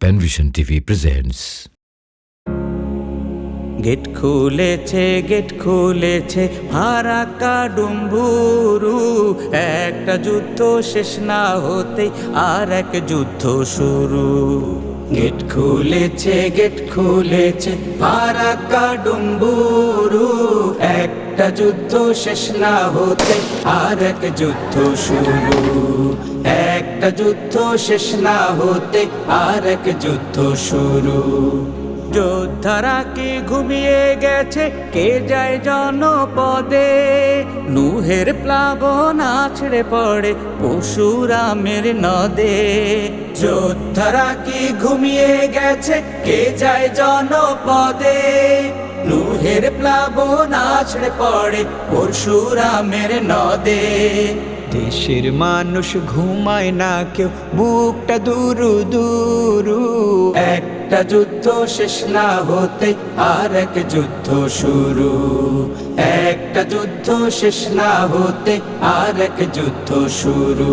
Penvision TV presents gate খুলেছে ফারাক্কা ডুম্বুরু, একটা যুদ্ধ শেষ না হতেই আর এক যুদ্ধ শুরু। গেট খুলেছে ফারাক্কা ডুম্বুরু, একটা যুদ্ধ শেষ না হতে আর এক যুদ্ধ শুরু। একটা যুদ্ধ শেষ না হতে আর এক যুদ্ধ শুরু। যোদ্ধারা কি ঘুমিয়ে গেছে, কে যায় জনপদে? নুহের প্লাবন আছড়ে পড়ে পরশুরামের নদে। যোদ্ধারা কি ঘুমিয়ে গেছে, কে যায় জনপদে? নুহের প্লাবন আছড়ে পড়ে পরশুরামের নদে। দেশের মানুষ ঘুমায় না কেউ, বুকটা দুরু দুরু। একটা যুদ্ধ শেষ না হতে আর এক যুদ্ধ শুরু। একটা যুদ্ধ শেষ না হতে আর এক যুদ্ধ শুরু।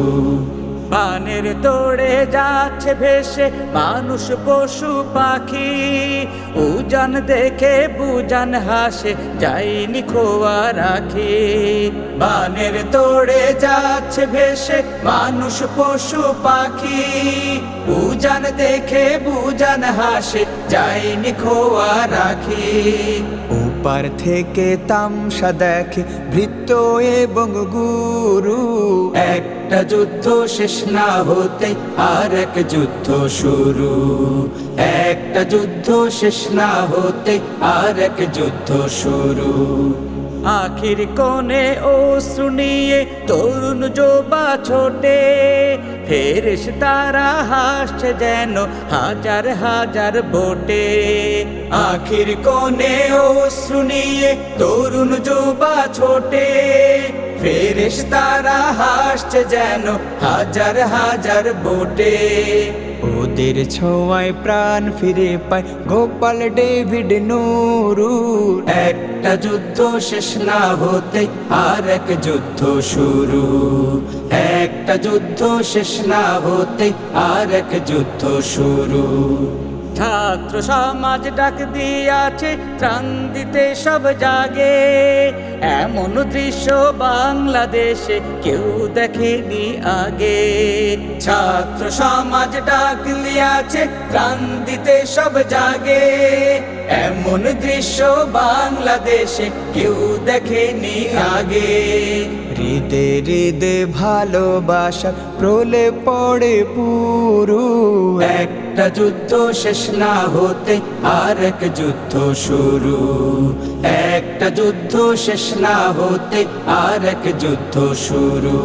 পানের তোড়ে যাচ্ছে ভেসে মানুষ পশু পাখি, উজান দেখে বুজান হাসে যায়নি খোয়া রাখি। বানের তোড়ে যাচ্ছে ভেসে মানুষ পশু পাখি, উজান দেখে বুজান হাসে যায়নি খোয়া রাখি। ওপার থেকে তামসা দেখে ভৃত্য এবং গুরু, একটা যুদ্ধ শেষ না হতে আর এক যুদ্ধ শুরু। একটা যুদ্ধ শেষ না হতে আর এক যুদ্ধ শুরু। আখির কোণে অশ্রু নিয়ে তরুণ যুবা ছোটে, ফেরেশতারা হাসছে যেন হাজার হাজার বোটে। আখির কোণে অশ্রু নিয়ে তরুণ যুবা ছোটে, ফেরেশতারা হাসছে যেন হাজার হাজার বোটে। ওদের ছোঁয়ায় প্রাণ ফিরে পায় গোপাল ডেভিড নুরু। একটা যুদ্ধ শেষ না হতে আর এক যুদ্ধ শুরু। একটা যুদ্ধ শেষ না হতে আর এক যুদ্ধ শুরু। ছাত্র সমাজ ডাক দিয়াছে ত্রাণ দিতে সব জাগে, এমন দৃশ্য বাংলাদেশে কেউ দেখেনি আগে। ছাত্র সমাজ ডাক দিয়াছে ত্রাণ দিতে সব জাগে, এমন দৃশ্য বাংলাদেশে কেউ দেখেনি আগে। হৃদে হৃদে ভালোবাসা প্রলে পড়ে পুরু। একটা যুদ্ধ শেষ না হতে আর এক যুদ্ধ শুরু। একটা যুদ্ধ শেষ না হতে আর এক যুদ্ধ শুরু।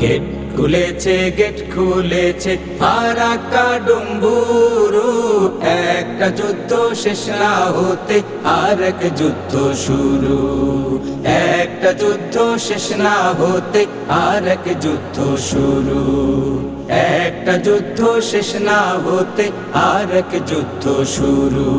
গেট খুলেছে ফারাক্কা ডুম্বুরু, একটা যুদ্ধ শেষ না হতে আর এক যুদ্ধ শুরু। একটা যুদ্ধ শেষ না হতে আর এক যুদ্ধ শুরু। একটা যুদ্ধ শেষ না হতে আর এক যুদ্ধ শুরু।